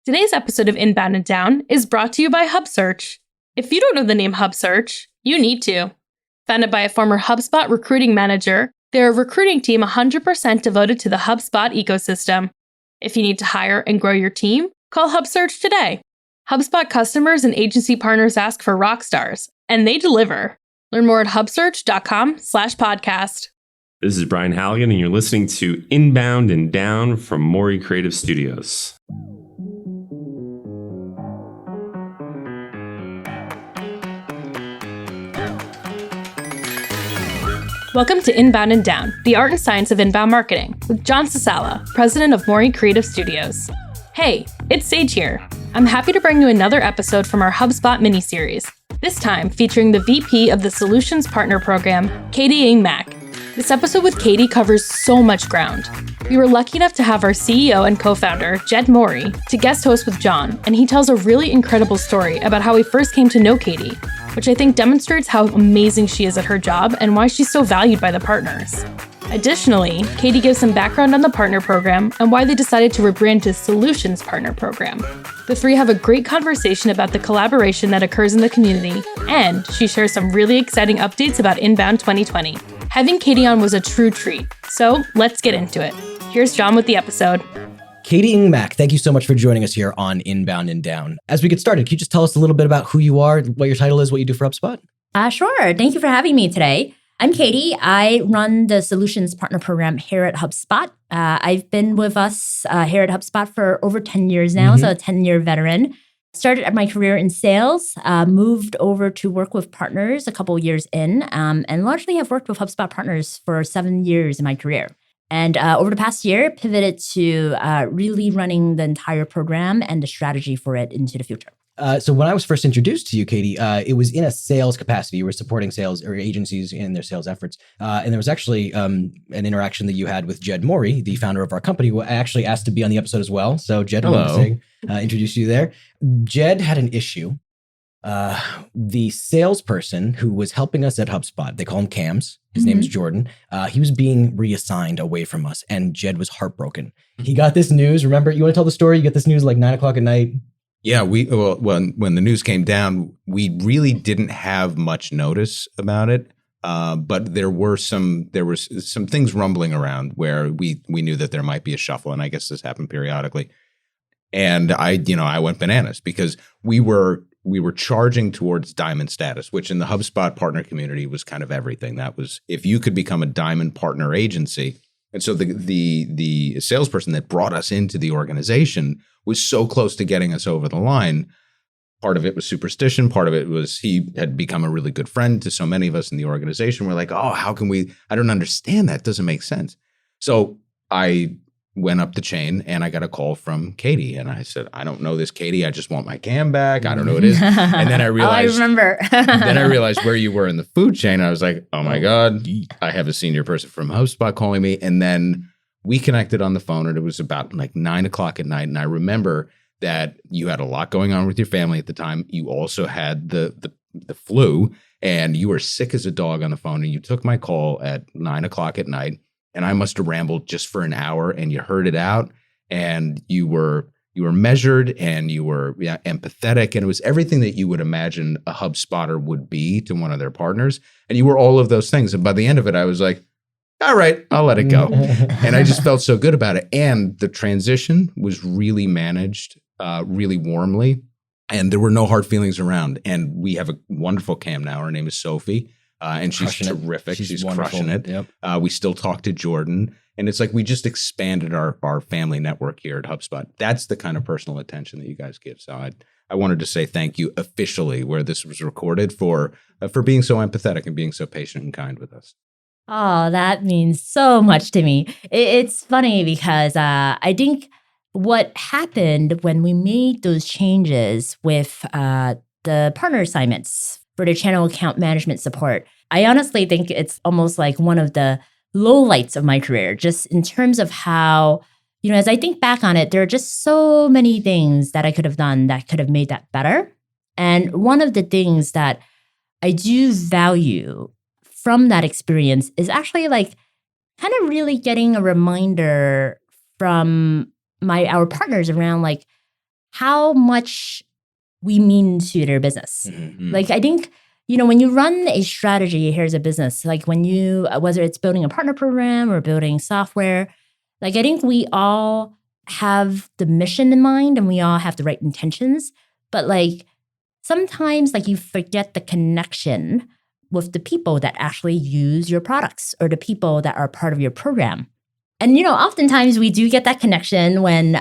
Today's episode of Inbound and Down is brought to you by HubSearch. If you don't know the name HubSearch, you need to. Founded by a former HubSpot recruiting manager, they're a recruiting team 100% devoted to the HubSpot ecosystem. If you need to hire and grow your team, call HubSearch today. HubSpot customers and agency partners ask for rock stars, and they deliver. Learn more at hubsearch.com/podcast. This is Brian Halligan, and you're listening to Inbound and Down from Morey Creative Studios. Welcome to Inbound and Down, the art and science of inbound marketing, with John Sasala, president of Morey Creative Studios. Hey, it's Sage here. I'm happy to bring you another episode from our HubSpot mini-series, this time featuring the VP of the Solutions Partner Program, Katie Ng-Mak. This episode with Katie covers so much ground. We were lucky enough to have our CEO and co-founder, Jed Morey, to guest host with John, and he tells a really incredible story about how he first came to know Katie, which I think demonstrates how amazing she is at her job and why she's so valued by the partners. Additionally, Katie gives some background on the partner program and why they decided to rebrand to Solutions Partner Program. The three have a great conversation about the collaboration that occurs in the community, and she shares some really exciting updates about Inbound 2020. Having Katie on was a true treat, so let's get into it. Here's John with the episode. Katie Ng-Mak, thank you so much for joining us here on Inbound and Down. As we get started, can you just tell us a little bit about who you are, what your title is, what you do for HubSpot? Sure. Thank you for having me today. I'm Katie. I run the Solutions Partner Program here at HubSpot. I've been with us here at HubSpot for over 10 years now, so a 10-year veteran. Started my career in sales, moved over to work with partners a couple years in, and largely have worked with HubSpot partners for 7 years in my career. And over the past year, pivoted to really running the entire program and the strategy for it into the future. So when I was first introduced to you, Katie, it was in a sales capacity. You were supporting sales or agencies in their sales efforts. And there was actually an interaction that you had with Jed Morey, the founder of our company, who I actually asked to be on the episode as well. So Jed, I wanted to introduce you there. Jed had an issue. The salesperson who was helping us at HubSpot, they call him Cams. His name is Jordan. He was being reassigned away from us, and Jed was heartbroken. He got this news. Remember, you want to tell the story? You get this news like 9 o'clock at night. Yeah, when the news came down, we really didn't have much notice about it, but there were some things rumbling around where we knew that there might be a shuffle, and I guess this happened periodically. And I went bananas because we were charging towards diamond status, which in the HubSpot partner community was kind of everything. That was if you could become a diamond partner agency. And so the salesperson that brought us into the organization was so close to getting us over the line. Part of it was superstition. Part of it was he had become a really good friend to so many of us in the organization. We're like, oh, how can we? I don't understand that. It doesn't make sense. So I went up the chain and I got a call from Katie. And I said, I don't know this, Katie. I just want my cam back. I don't know what it is. And then I realized, I remember. Then I realized where you were in the food chain. I was like, oh my God, I have a senior person from HubSpot calling me. And then we connected on the phone and it was about like 9 o'clock at night. And I remember that you had a lot going on with your family at the time. You also had the flu and you were sick as a dog on the phone. And you took my call at 9 o'clock at night. And I must have rambled just for an hour and you heard it out and you were measured and you were empathetic and it was everything that you would imagine a HubSpotter would be to one of their partners. And you were all of those things. And by the end of it, I was like, all right, I'll let it go. And I just felt so good about it. And the transition was really managed really warmly and there were no hard feelings around. And we have a wonderful cam now. Her name is Sophie. And she's terrific. She's crushing it. Yep. We still talk to Jordan. And it's like we just expanded our family network here at HubSpot. That's the kind of personal attention that you guys give. So I wanted to say thank you officially where this was recorded for being so empathetic and being so patient and kind with us. Oh, that means so much to me. It's funny because I think what happened when we made those changes with the partner assignments for the channel account management support, I honestly think it's almost like one of the lowlights of my career, just in terms of how, as I think back on it, there are just so many things that I could have done that could have made that better. And one of the things that I do value from that experience is actually like kind of really getting a reminder from our partners around like how much we mean to their business. Mhm. Like, I think, when you run a strategy, here's a business, like when you, whether it's building a partner program or building software, like I think we all have the mission in mind and we all have the right intentions, but like sometimes like you forget the connection with the people that actually use your products or the people that are part of your program. And, oftentimes we do get that connection when,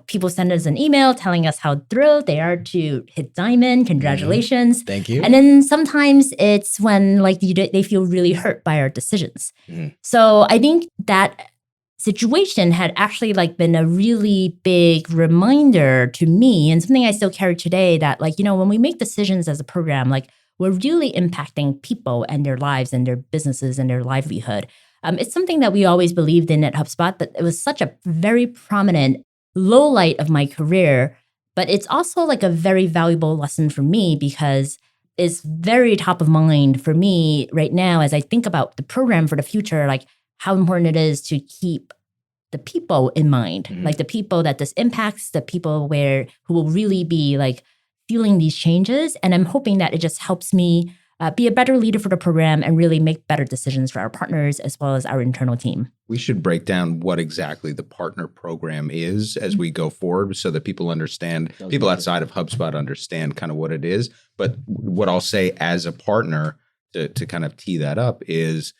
people send us an email telling us how thrilled they are to hit diamond. Congratulations. Thank you. And then sometimes it's when like they feel really hurt by our decisions. Mhm. So I think that situation had actually like been a really big reminder to me and something I still carry today that like, when we make decisions as a program, like we're really impacting people and their lives and their businesses and their livelihood. It's something that we always believed in at HubSpot, but it was such a very prominent low light of my career. But it's also like a very valuable lesson for me because it's very top of mind for me right now as I think about the program for the future, like how important it is to keep the people in mind, like the people that this impacts, the people who will really be like feeling these changes. And I'm hoping that it just helps me be a better leader for the program and really make better decisions for our partners as well as our internal team. We should break down what exactly the partner program is as we go forward so that people understand, people outside of HubSpot understand kind of what it is. But what I'll say as a partner to kind of tee that up is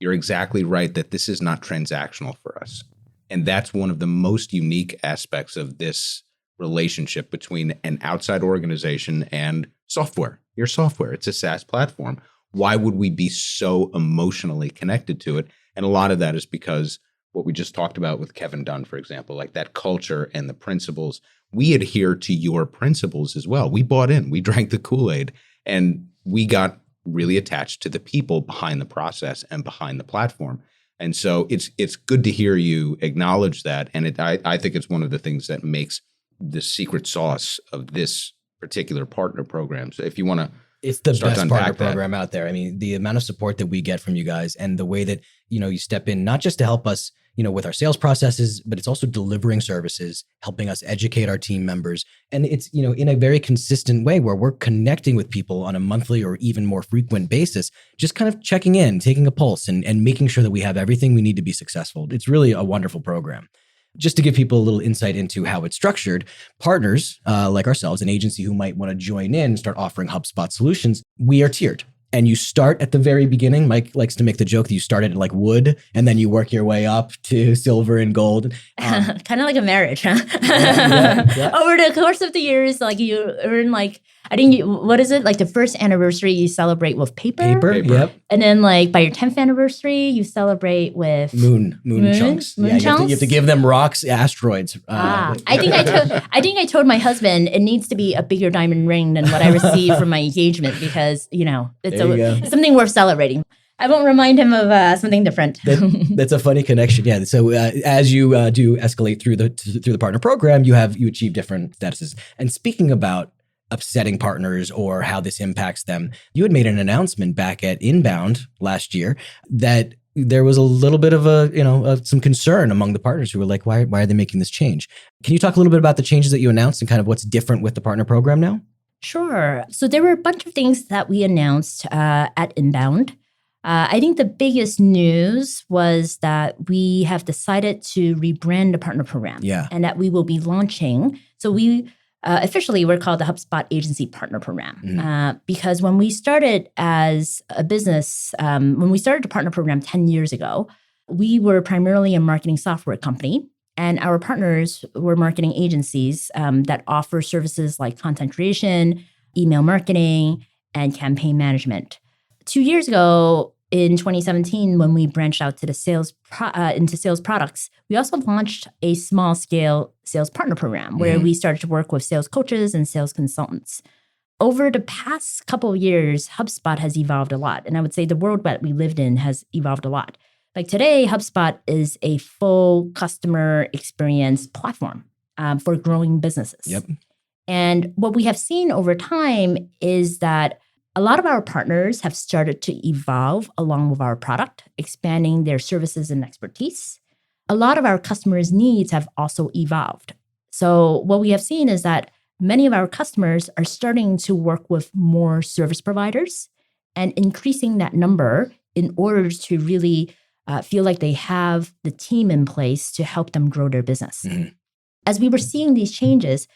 you're exactly right that this is not transactional for us. And that's one of the most unique aspects of this relationship between an outside organization and software. Your software, it's a SaaS platform. Why would we be so emotionally connected to it? And a lot of that is because what we just talked about with Kevin Dunn, for example, like that culture and the principles, we adhere to your principles as well. We bought in, we drank the Kool-Aid, and we got really attached to the people behind the process and behind the platform. And so it's good to hear you acknowledge that. And I think it's one of the things that makes the secret sauce of this particular partner program. So if you want to, it's the best partner program out there. I mean, the amount of support that we get from you guys and the way that, you step in, not just to help us, with our sales processes, but it's also delivering services, helping us educate our team members. And it's, in a very consistent way where we're connecting with people on a monthly or even more frequent basis, just kind of checking in, taking a pulse and making sure that we have everything we need to be successful. It's really a wonderful program. Just to give people a little insight into how it's structured, partners like ourselves, an agency who might want to join in and start offering HubSpot solutions, we are tiered. And you start at the very beginning. Mike likes to make the joke that you started at like wood and then you work your way up to silver and gold. Kind of like a marriage, huh? Yeah. Over the course of the years, like you earn like, I think, what is it? Like the first anniversary you celebrate with paper. Yep. And then like by your 10th anniversary, you celebrate with moon chunks. Moon You chunks? have to give them rocks, asteroids. I think I told my husband it needs to be a bigger diamond ring than what I received from my engagement because, it's something worth celebrating. I won't remind him of something different. That's a funny connection. Yeah. So as you do escalate through the partner program, you achieve different statuses. And speaking about upsetting partners or how this impacts them, you had made an announcement back at Inbound last year that there was a little bit of some concern among the partners who were like, why are they making this change? Can you talk a little bit about the changes that you announced and kind of what's different with the partner program now? Sure. So there were a bunch of things that we announced at Inbound. I think the biggest news was that we have decided to rebrand the partner program. Yeah. And that we will be launching. So we officially, we're called the HubSpot Agency Partner Program because when we started as a business, when we started the partner program 10 years ago, we were primarily a marketing software company. And our partners were marketing agencies that offer services like content creation, email marketing, and campaign management. 2 years ago, in 2017, when we branched out to the into sales products, we also launched a small-scale sales partner program where we started to work with sales coaches and sales consultants. Over the past couple of years, HubSpot has evolved a lot. And I would say the world that we lived in has evolved a lot. Like today, HubSpot is a full customer experience platform for growing businesses. Yep. And what we have seen over time is that a lot of our partners have started to evolve along with our product, expanding their services and expertise. A lot of our customers' needs have also evolved. So what we have seen is that many of our customers are starting to work with more service providers and increasing that number in order to really feel like they have the team in place to help them grow their business. Mhm. As we were seeing these changes,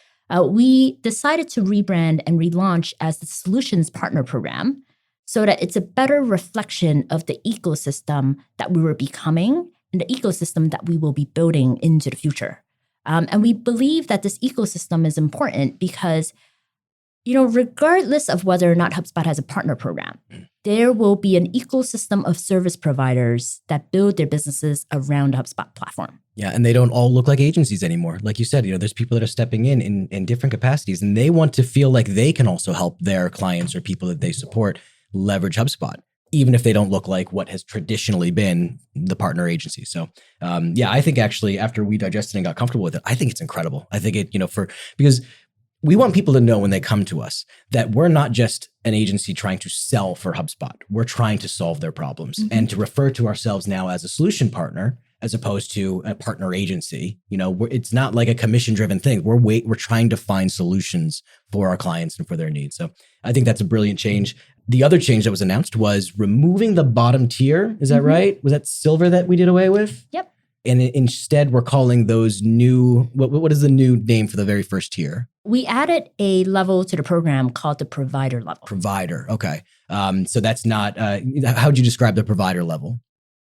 we decided to rebrand and relaunch as the Solutions Partner Program so that it's a better reflection of the ecosystem that we were becoming and the ecosystem that we will be building into the future. And we believe that this ecosystem is important because, regardless of whether or not HubSpot has a partner program, there will be an ecosystem of service providers that build their businesses around the HubSpot platform. Yeah, and they don't all look like agencies anymore. Like you said, there's people that are stepping in different capacities, and they want to feel like they can also help their clients or people that they support leverage HubSpot, even if they don't look like what has traditionally been the partner agency. So, I think actually after we digested and got comfortable with it, I think it's incredible. I think it, because we want people to know when they come to us that we're not just an agency trying to sell for HubSpot. We're trying to solve their problems and to refer to ourselves now as a solution partner as opposed to a partner agency. It's not like a commission-driven thing. We're trying to find solutions for our clients and for their needs. So I think that's a brilliant change. The other change that was announced was removing the bottom tier. Is that right? Was that silver that we did away with? Yep. And instead, we're calling those new, what is the new name for the very first tier? We added a level to the program called the provider level. Provider. Okay. So that's not, how would you describe the provider level?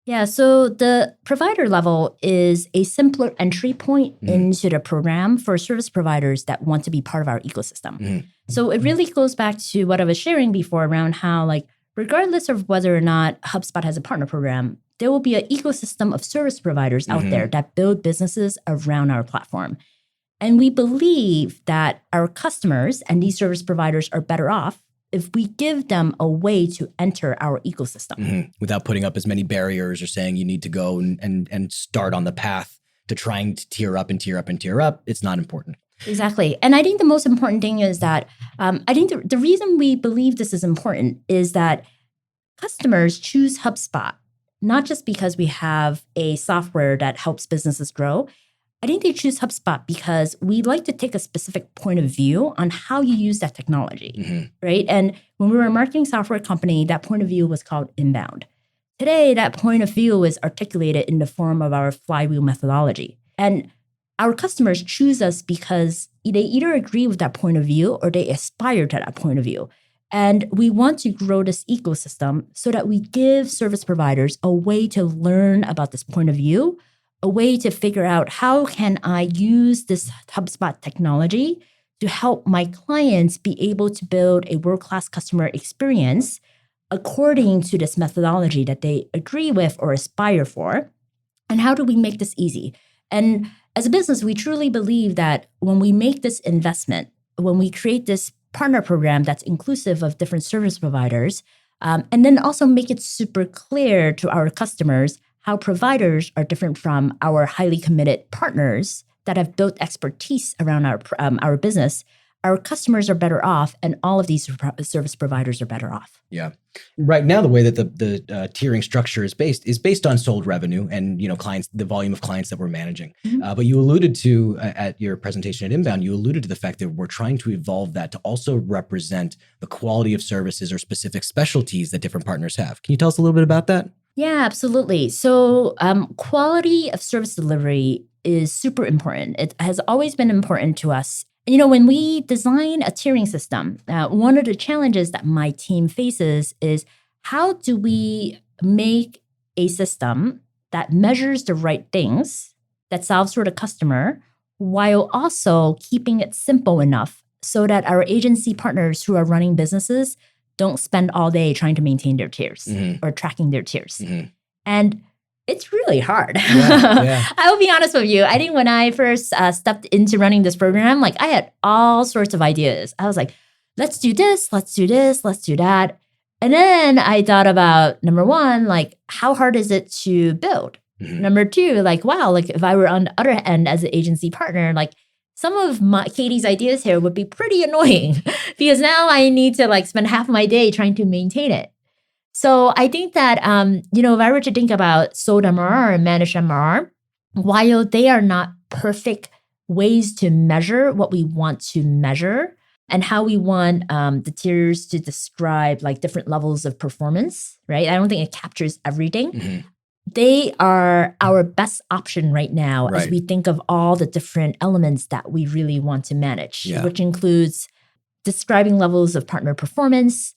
Yeah, so the provider level is a simpler entry point into the program for service providers that want to be part of our ecosystem. So it really goes back to what I was sharing before around how, regardless of whether or not HubSpot has a partner program, there will be an ecosystem of service providers out there that build businesses around our platform. And we believe that our customers and these service providers are better off if we give them a way to enter our ecosystem. Without putting up as many barriers or saying you need to go and start on the path to trying to tier up and tier up and tier up. It's not important. Exactly. And I think the most important thing is that I think the reason we believe this is important is that customers choose HubSpot, not just because we have a software that helps businesses grow. I think they choose HubSpot because we like to take a specific point of view on how you use that technology, right? And when we were a marketing software company, that point of view was called inbound. Today, that point of view is articulated in the form of our flywheel methodology. And our customers choose us because they either agree with that point of view or they aspire to that point of view. And we want to grow this ecosystem so that we give service providers a way to learn about this point of view, a way to figure out how can I use this HubSpot technology to help my clients be able to build a world-class customer experience according to this methodology that they agree with or aspire for. And how do we make this easy? And as a business, we truly believe that when we make this investment, when we create this partner program that's inclusive of different service providers, and then also make it super clear to our customers how providers are different from our highly committed partners that have built expertise around our business, our customers are better off, and all of these service providers are better off. Yeah. Right now, the way that the tiering structure is based on sold revenue and clients, the volume of clients that we're managing. But you alluded to at your presentation at Inbound, you alluded to the fact that we're trying to evolve that to also represent the quality of services or specific specialties that different partners have. Can you tell us a little bit about that? Yeah, absolutely. So quality of service delivery is super important. It has always been important to us. When we design a tiering system, one of the challenges that my team faces is how do we make a system that measures the right things, that solves for the customer, while also keeping it simple enough so that our agency partners who are running businesses don't spend all day trying to maintain their tiers or tracking their tiers. And it's really hard. Yeah. I will be honest with you. I think when I first stepped into running this program, I had all sorts of ideas. I was like, let's do this, let's do this, let's do that. And then I thought about, number one, how hard is it to build? Number two, wow, if I were on the other end as an agency partner, some of Katie's ideas here would be pretty annoying because now I need to spend half my day trying to maintain it. So I think that, if I were to think about sold MRR and managed MRR, while they are not perfect ways to measure what we want to measure and how we want the tiers to describe like different levels of performance, right? I don't think it captures everything. Mhm. They are our best option right now as Right. we think of all the different elements that we really want to manage, Yeah. which includes describing levels of partner performance,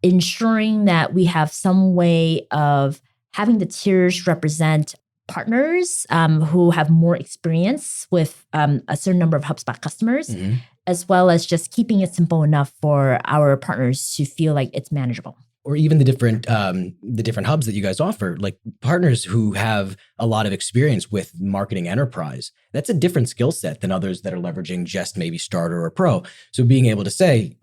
ensuring that we have some way of having the tiers represent partners who have more experience with a certain number of HubSpot customers, Mhm. as well as just keeping it simple enough for our partners to feel like it's manageable. Or even the different hubs that you guys offer, like partners who have a lot of experience with marketing enterprise. That's a different skill set than others that are leveraging just maybe starter or pro. So being able to say,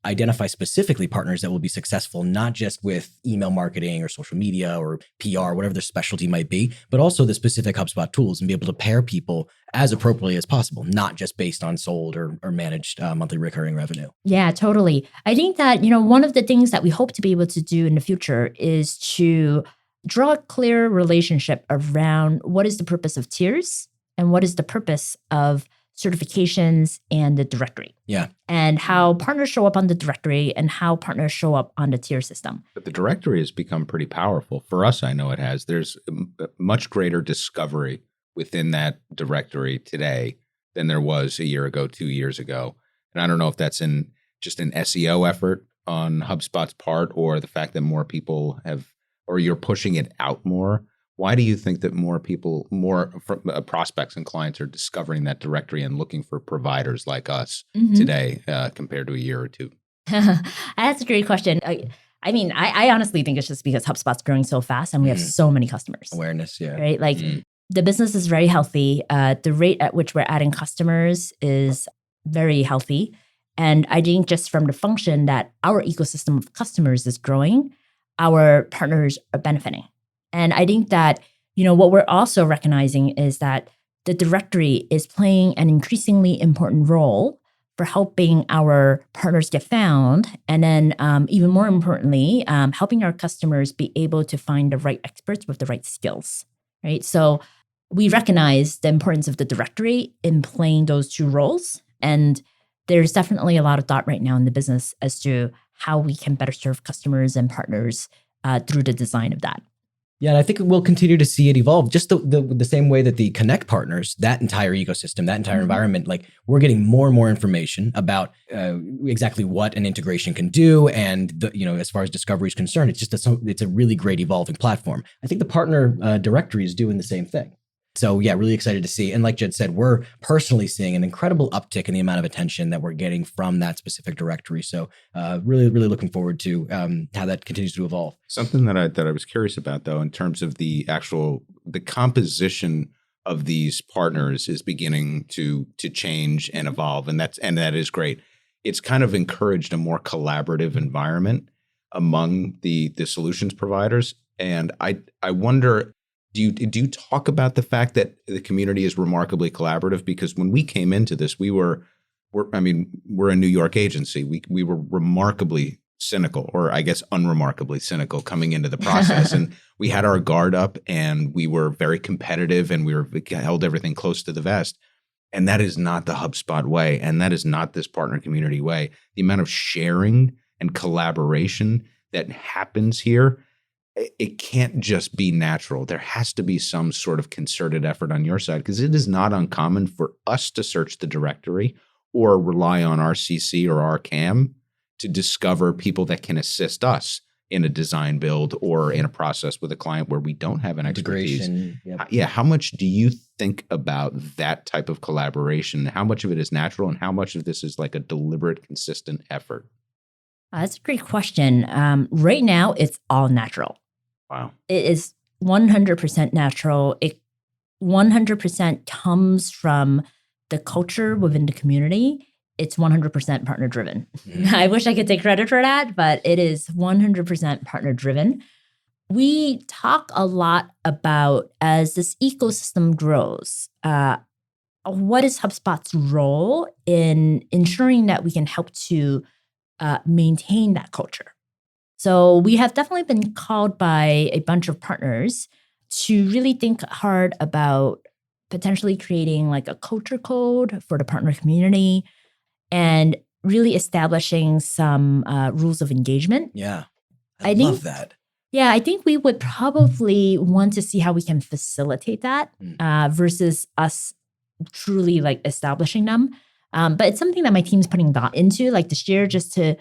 identify specifically partners that will be successful, not just with email marketing or social media or PR, whatever their specialty might be, but also the specific HubSpot tools and be able to pair people as appropriately as possible, not just based on sold or managed monthly recurring revenue. Yeah, totally. I think that, one of the things that we hope to be able to do in the future is to draw a clear relationship around what is the purpose of tiers and what is the purpose of certifications and the directory. Yeah. And how partners show up on the directory and how partners show up on the tier system. But the directory has become pretty powerful. For us, I know it has. There's a much greater discovery within that directory today than there was a year ago, 2 years ago. And I don't know if that's in just an SEO effort on HubSpot's part or the fact that more people have, or you're pushing it out more. Why do you think that more prospects and clients are discovering that directory and looking for providers like us today compared to a year or two? That's a great question. I honestly think it's just because HubSpot's growing so fast and we have so many customers. Awareness, yeah. Right? Like the business is very healthy. The rate at which we're adding customers is very healthy. And I think just from the function that our ecosystem of customers is growing, our partners are benefiting. And I think that, what we're also recognizing is that the directory is playing an increasingly important role for helping our partners get found. And then even more importantly, helping our customers be able to find the right experts with the right skills, right? So we recognize the importance of the directory in playing those two roles. And there's definitely a lot of thought right now in the business as to how we can better serve customers and partners through the design of that. Yeah, and I think we'll continue to see it evolve just the same way that the Connect partners, that entire ecosystem, that entire environment, like we're getting more and more information about exactly what an integration can do. And, as far as discovery is concerned, it's a really great evolving platform. I think the partner directory is doing the same thing. So yeah, really excited to see. And like Jed said, we're personally seeing an incredible uptick in the amount of attention that we're getting from that specific directory. So really, really looking forward to how that continues to evolve. Something that I was curious about though, in terms of the composition of these partners is beginning to change and evolve. And that is great. It's kind of encouraged a more collaborative environment among the solutions providers. And I wonder, do you talk about the fact that the community is remarkably collaborative? Because when we came into this, we're a New York agency. We were remarkably cynical, or I guess unremarkably cynical coming into the process. And we had our guard up and we were very competitive and we held everything close to the vest. And that is not the HubSpot way. And that is not this partner community way. The amount of sharing and collaboration that happens here, it can't just be natural. There has to be some sort of concerted effort on your side, because it is not uncommon for us to search the directory or rely on our CC or our CAM to discover people that can assist us in a design build or in a process with a client where we don't have an expertise. Yep. Yeah. How much do you think about that type of collaboration? How much of it is natural and how much of this is like a deliberate, consistent effort? That's a great question. Right now, it's all natural. Wow. It is 100% natural. It 100% comes from the culture within the community. It's 100% partner driven. Mm-hmm. I wish I could take credit for that, but it is 100% partner driven. We talk a lot about, as this ecosystem grows, what is HubSpot's role in ensuring that we can help to maintain that culture. So we have definitely been called by a bunch of partners to really think hard about potentially creating like a culture code for the partner community and really establishing some rules of engagement. Yeah. I love think- that. Yeah, I think we would probably want to see how we can facilitate that versus us truly like establishing them. But it's something that my team's putting thought into, like this year, just to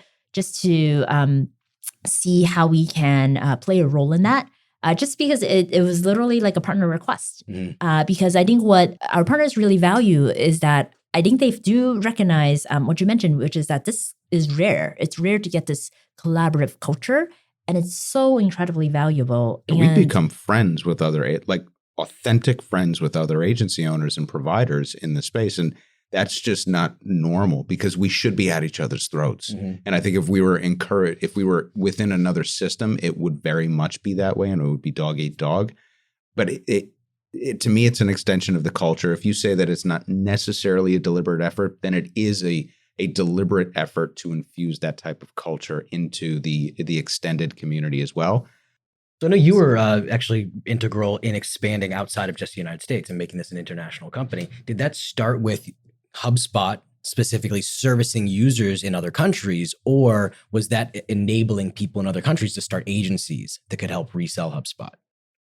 see how we can play a role in that. Just because it was literally like a partner request. Because I think what our partners really value is that I think they do recognize what you mentioned, which is that this is rare. It's rare to get this collaborative culture. And it's so incredibly valuable. And we become friends with other, like authentic friends with other agency owners and providers in the space. And that's just not normal because we should be at each other's throats. And I think if we were encouraged, if we were within another system, it would very much be that way and it would be dog eat dog. But it to me, it's an extension of the culture. If you say that it's not necessarily a deliberate effort, then it is a deliberate effort to infuse that type of culture into the extended community as well. So I know you were actually integral in expanding outside of just the United States and making this an international company. Did that start with HubSpot specifically servicing users in other countries, or was that enabling people in other countries to start agencies that could help resell HubSpot?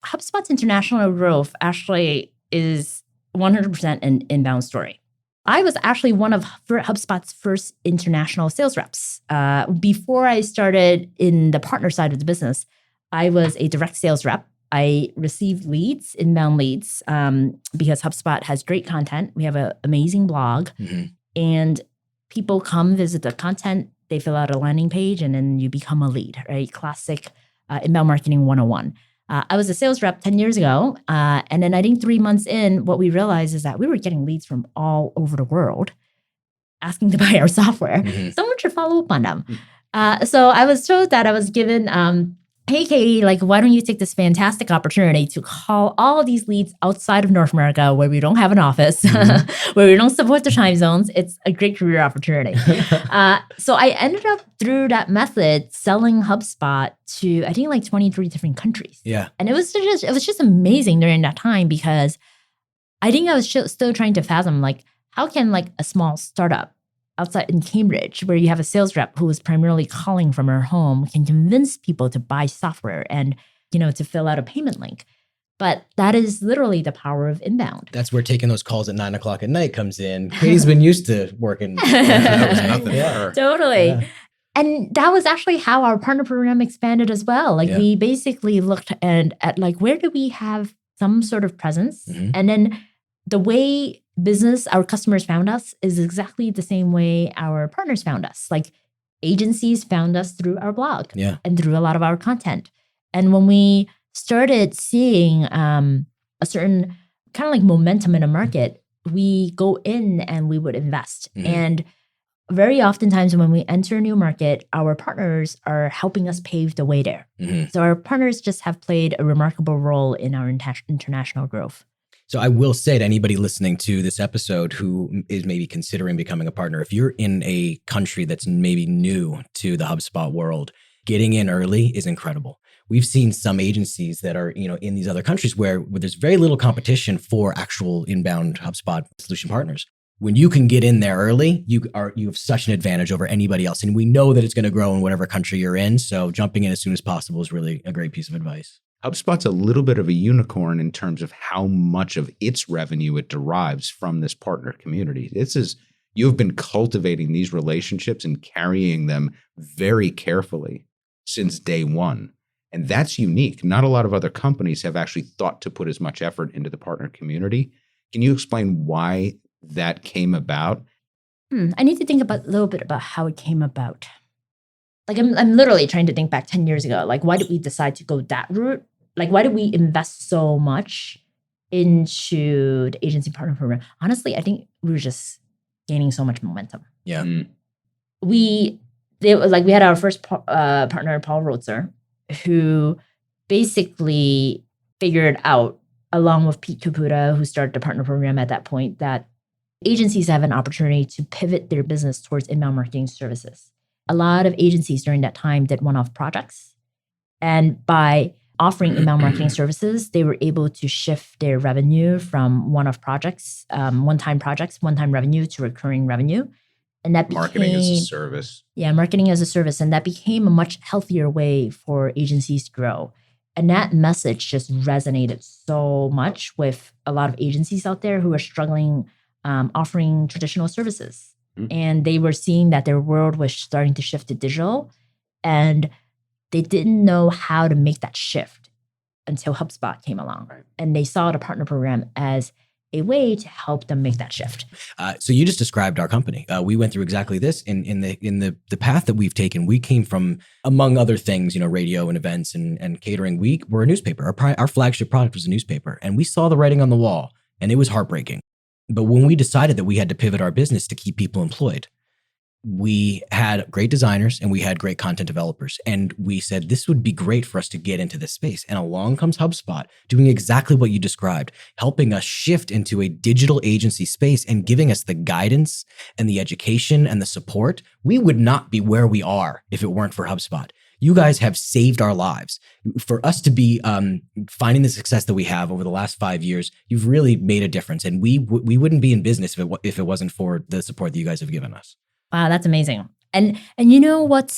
HubSpot's international growth actually is 100% an inbound story. I was actually one of HubSpot's first international sales reps. Before I started in the partner side of the business, I was a direct sales rep. I received leads, inbound leads, because HubSpot has great content. We have an amazing blog, and people come visit the content. They fill out a landing page, and then you become a lead, right? Classic inbound marketing 101. I was a sales rep 10 years ago. And then I think 3 months in, what we realized is that we were getting leads from all over the world asking to buy our software. Someone should follow up on them. So I was told that I was given, hey, Katie, like, why don't you take this fantastic opportunity to call all of these leads outside of North America where we don't have an office, where we don't support the time zones. It's a great career opportunity. So I ended up through that method selling HubSpot to, I think, like 23 different countries. Yeah. And it was just amazing during that time because I think I was still trying to fathom, like, how can like a small startup outside in Cambridge, where you have a sales rep who is primarily calling from her home, can convince people to buy software and, to fill out a payment link. But that is literally the power of inbound. That's where taking those calls at 9 o'clock at night comes in. Katie's been used to working. That was nothing for her. Totally. Yeah. And that was actually how our partner program expanded as well. Like we basically looked at like, where do we have some sort of presence? And then the way our customers found us is exactly the same way our partners found us. Like agencies found us through our blog and through a lot of our content. And when we started seeing a certain kind of like momentum in a market, we go in and we would invest. And very oftentimes when we enter a new market, our partners are helping us pave the way there. So our partners just have played a remarkable role in our international growth. So I will say to anybody listening to this episode who is maybe considering becoming a partner, if you're in a country that's maybe new to the HubSpot world, getting in early is incredible. We've seen some agencies that are, in these other countries where there's very little competition for actual inbound HubSpot solution partners. When you can get in there early, you have such an advantage over anybody else. And we know that it's going to grow in whatever country you're in. So jumping in as soon as possible is really a great piece of advice. HubSpot's a little bit of a unicorn in terms of how much of its revenue it derives from this partner community. You have been cultivating these relationships and carrying them very carefully since day one. And that's unique. Not a lot of other companies have actually thought to put as much effort into the partner community. Can you explain why that came about? I need to think a little bit about how it came about. Like I'm literally trying to think back 10 years ago. Like, why did we decide to go that route? Like, why did we invest so much into the agency partner program? Honestly, I think we were just gaining so much momentum. Yeah. We had our first partner, Paul Rotzer, who basically figured out, along with Pete Caputa, who started the partner program at that point, that agencies have an opportunity to pivot their business towards inbound marketing services. A lot of agencies during that time did one-off projects. And by offering inbound marketing services, they were able to shift their revenue from one-time projects, one-time revenue to recurring revenue. And that Marketing as a became, service. yeah, marketing as a service. And that became a much healthier way for agencies to grow. And that message just resonated so much with a lot of agencies out there who are struggling offering traditional services. And they were seeing that their world was starting to shift to digital. And they didn't know how to make that shift until HubSpot came along. Right. And they saw the partner program as a way to help them make that shift. So you just described our company. We went through exactly this in the path that we've taken. We came from, among other things, radio and events and catering. We were a newspaper. Our flagship product was a newspaper, and we saw the writing on the wall, and it was heartbreaking. But when we decided that we had to pivot our business to keep people employed, we had great designers and we had great content developers. And we said, this would be great for us to get into this space. And along comes HubSpot, doing exactly what you described, helping us shift into a digital agency space and giving us the guidance and the education and the support. We would not be where we are if it weren't for HubSpot. You guys have saved our lives. For us to be finding the success that we have over the last 5 years, you've really made a difference. And we wouldn't be in business if it wasn't for the support that you guys have given us. Wow, that's amazing. And what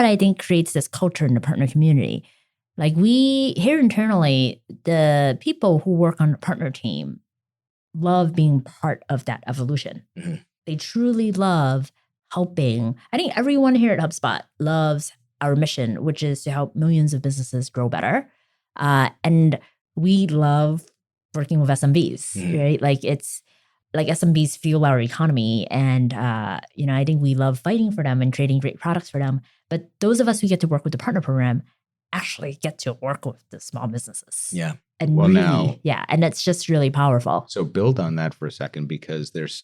I think creates this culture in the partner community? Like we here internally, the people who work on the partner team love being part of that evolution. Mm-hmm. They truly love helping. I think everyone here at HubSpot loves our mission, which is to help millions of businesses grow better. And we love working with SMBs, right? Like it's like SMBs fuel our economy. And, I think we love fighting for them and creating great products for them. But those of us who get to work with the partner program actually get to work with the small businesses. Yeah. And and that's just really powerful. So build on that for a second, because there's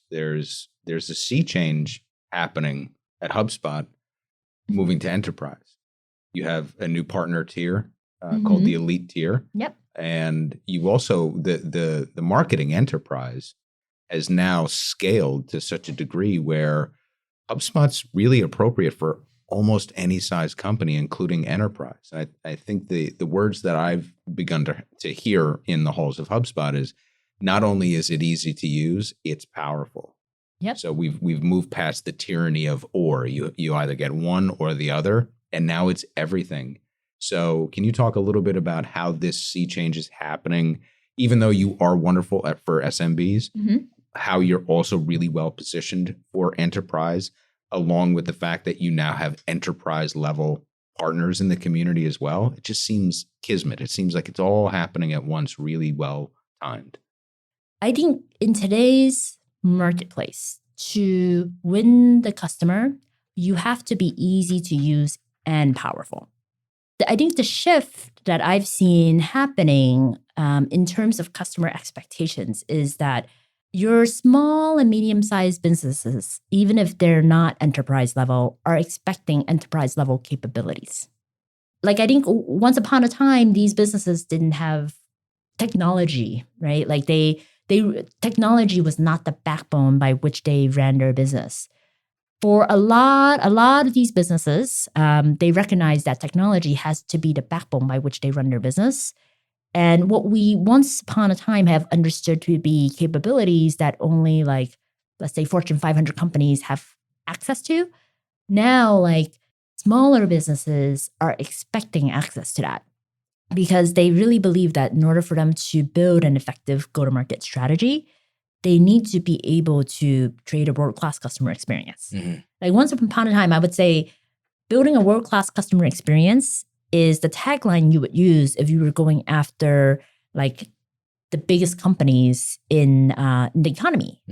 a sea change happening at HubSpot moving to enterprise. You have a new partner tier called the Elite tier. Yep. And you also, the marketing enterprise has now scaled to such a degree where HubSpot's really appropriate for almost any size company, including enterprise. I think the words that I've begun to hear in the halls of HubSpot is, not only is it easy to use, it's powerful. Yep. So we've moved past the tyranny of or. You either get one or the other, and now it's everything. So can you talk a little bit about how this sea change is happening, even though you are wonderful for SMBs, how you're also really well positioned for enterprise, along with the fact that you now have enterprise level partners in the community as well? It just seems kismet. It seems like it's all happening at once, really well timed. I think in today's marketplace, to win the customer, you have to be easy to use and powerful. I think the shift that I've seen happening in terms of customer expectations is that your small and medium-sized businesses, even if they're not enterprise level, are expecting enterprise level capabilities. Like I think once upon a time, these businesses didn't have technology, right? Like technology was not the backbone by which they ran their business. For a lot of these businesses, they recognize that technology has to be the backbone by which they run their business. And what we once upon a time have understood to be capabilities that only let's say Fortune 500 companies have access to, now smaller businesses are expecting access to that, because they really believe that in order for them to build an effective go-to-market strategy, they need to be able to create a world-class customer experience. Like once upon a time, I would say building a world-class customer experience is the tagline you would use if you were going after the biggest companies in the economy.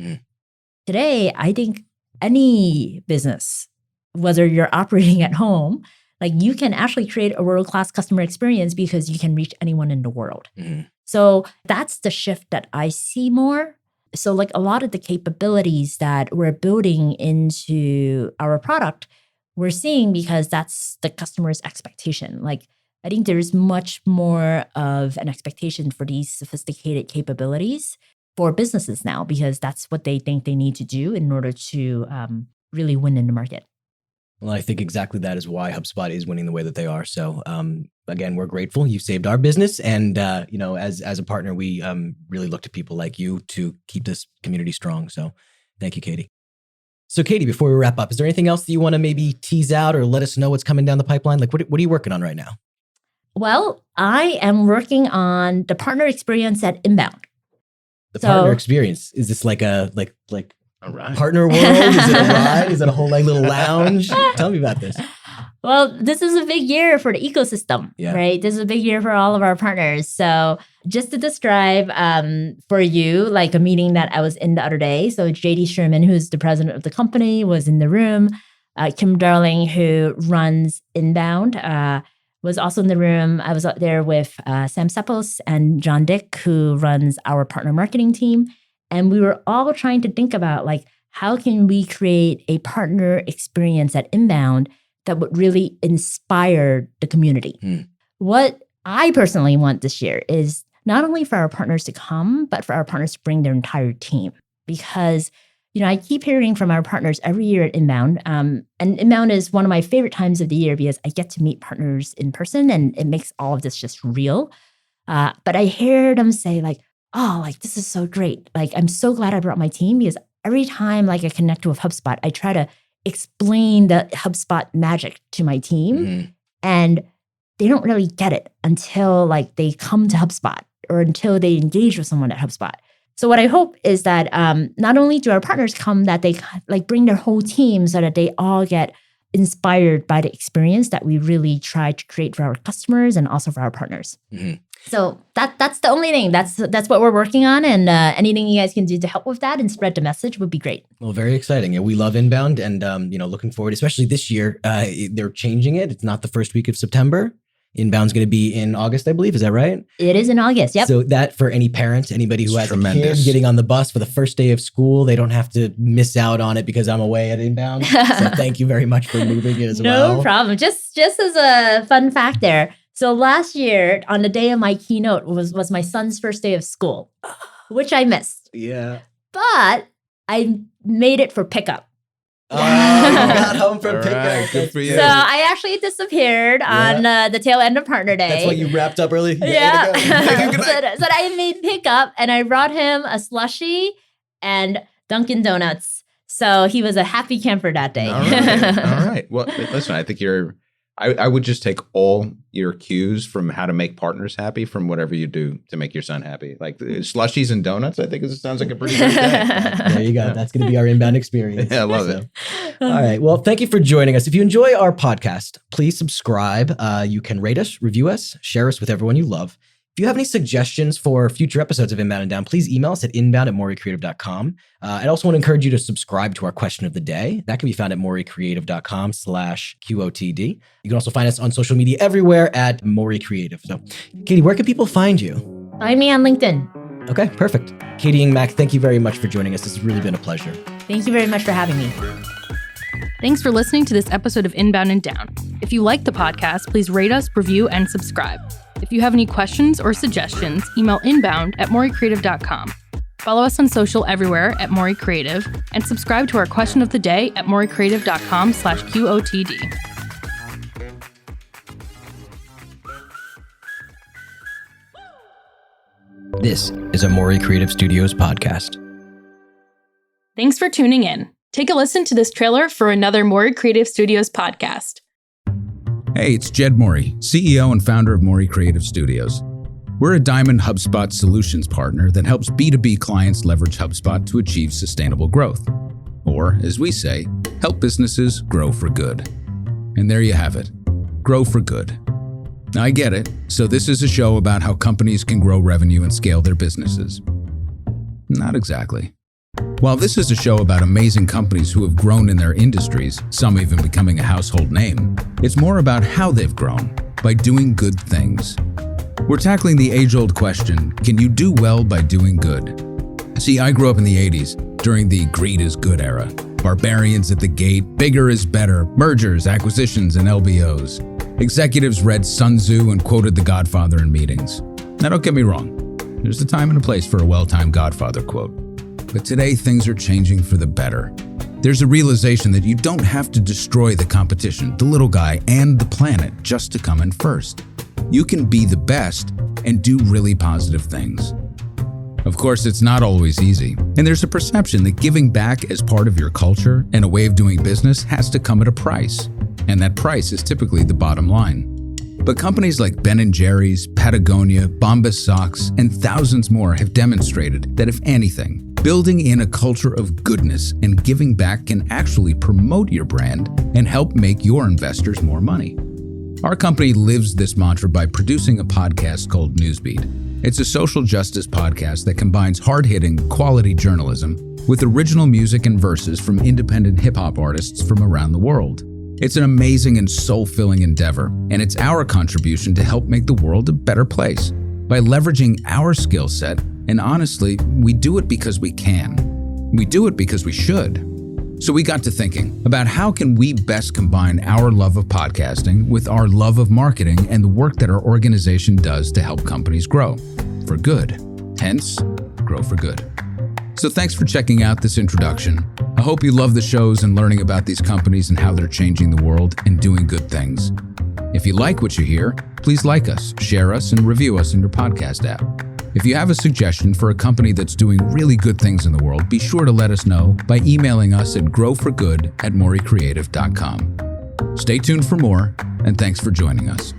Today, I think any business, whether you're operating at home, you can actually create a world-class customer experience because you can reach anyone in the world. So that's the shift that I see more. So a lot of the capabilities that we're building into our product, we're seeing because that's the customer's expectation. I think there's much more of an expectation for these sophisticated capabilities for businesses now, because that's what they think they need to do in order to really win in the market. Well, I think exactly that is why HubSpot is winning the way that they are. So again, we're grateful. You've saved our business. And, as a partner, we really look to people like you to keep this community strong. So thank you, Katie. So Katie, before we wrap up, is there anything else that you want to maybe tease out or let us know what's coming down the pipeline? Like, what are you working on right now? Well, I am working on the partner experience at Inbound. The partner experience, is this like a All right. partner world? Is it a ride? Is it a whole little lounge? Tell me about this. Well, this is a big year for the ecosystem, right? This is a big year for all of our partners. So just to describe for you, like a meeting that I was in the other day. So JD Sherman, who's the president of the company, was in the room. Kim Darling, who runs Inbound, was also in the room. I was out there with Sam Sepos and John Dick, who runs our partner marketing team. And we were all trying to think about, like, how can we create a partner experience at Inbound that would really inspire the community? What I personally want this year is not only for our partners to come, but for our partners to bring their entire team. Because, I keep hearing from our partners every year at Inbound, and Inbound is one of my favorite times of the year because I get to meet partners in person and it makes all of this just real. But I hear them say, like, oh, like, this is so great. Like, I'm so glad I brought my team, because every time, like, I connect with HubSpot, I try to explain the HubSpot magic to my team, and they don't really get it until, like, they come to HubSpot or until they engage with someone at HubSpot. So what I hope is that not only do our partners come, that they like bring their whole team so that they all get inspired by the experience that we really try to create for our customers and also for our partners. So that's the only thing. That's what we're working on, and anything you guys can do to help with that and spread the message would be great. Well, very exciting. Yeah, we love Inbound, and looking forward, especially this year. They're changing it. It's not the first week of September. Inbound's going to be in August, I believe. Is that right? It is in August. Yep. So that, for any parent, anybody who has a kid getting on the bus for the first day of school, they don't have to miss out on it because I'm away at Inbound. So thank you very much for moving it as well. No problem. Just as a fun fact there. So last year, on the day of my keynote, was my son's first day of school, which I missed. Yeah. But I made it for pickup. Oh, you got home from pickup. Right, good for you. So I actually disappeared on the tail end of partner day. That's why you wrapped up early? Yeah. So I made pickup, and I brought him a slushie and Dunkin' Donuts. So he was a happy camper that day. All right. Well, listen, I think I would just take all your cues from how to make partners happy from whatever you do to make your son happy. Like slushies and donuts, I think it sounds like a pretty good day. There you go. That's going to be our Inbound experience. Yeah, I love it. All right. Well, thank you for joining us. If you enjoy our podcast, please subscribe. You can rate us, review us, share us with everyone you love. If you have any suggestions for future episodes of Inbound and Down, please email us at inbound@moreycreative.com. I also want to encourage you to subscribe to our question of the day. That can be found at moreycreative.com/QOTD. You can also find us on social media everywhere at Morey Creative. So, Katie, where can people find you? Find me on LinkedIn. Okay, perfect. Katie Ng-Mak, thank you very much for joining us. This has really been a pleasure. Thank you very much for having me. Thanks for listening to this episode of Inbound and Down. If you like the podcast, please rate us, review, and subscribe. If you have any questions or suggestions, email inbound@moreycreative.com. Follow us on social everywhere at Morey Creative, and subscribe to our question of the day at moreycreative.com/QOTD. This is a Morey Creative Studios podcast. Thanks for tuning in. Take a listen to this trailer for another Morey Creative Studios podcast. Hey, it's Jed Morey, CEO and founder of Morey Creative Studios. We're a Diamond HubSpot solutions partner that helps B2B clients leverage HubSpot to achieve sustainable growth. Or, as we say, help businesses grow for good. And there you have it. Grow for good. Now, I get it. So this is a show about how companies can grow revenue and scale their businesses. Not exactly. While this is a show about amazing companies who have grown in their industries, some even becoming a household name, it's more about how they've grown, by doing good things. We're tackling the age-old question, can you do well by doing good? See, I grew up in the 80s, during the greed is good era. Barbarians at the gate, bigger is better, mergers, acquisitions, and LBOs. Executives read Sun Tzu and quoted The Godfather in meetings. Now don't get me wrong, there's a time and a place for a well-timed Godfather quote. But today, things are changing for the better. There's a realization that you don't have to destroy the competition, the little guy, and the planet just to come in first. You can be the best and do really positive things. Of course, it's not always easy, and there's a perception that giving back as part of your culture and a way of doing business has to come at a price, and that price is typically the bottom line. But companies like Ben & Jerry's, Patagonia, Bombas Socks, and thousands more have demonstrated that if anything, building in a culture of goodness and giving back can actually promote your brand and help make your investors more money. Our company lives this mantra by producing a podcast called Newsbeat. It's a social justice podcast that combines hard-hitting, quality journalism with original music and verses from independent hip-hop artists from around the world. It's an amazing and soul-filling endeavor, and it's our contribution to help make the world a better place by leveraging our skill set, and honestly, we do it because we can. We do it because we should. So we got to thinking about how can we best combine our love of podcasting with our love of marketing and the work that our organization does to help companies grow for good. Hence, Grow for Good. So thanks for checking out this introduction. I hope you love the shows and learning about these companies and how they're changing the world and doing good things. If you like what you hear, please like us, share us, and review us in your podcast app. If you have a suggestion for a company that's doing really good things in the world, be sure to let us know by emailing us at growforgood@moreycreative.com. Stay tuned for more, and thanks for joining us.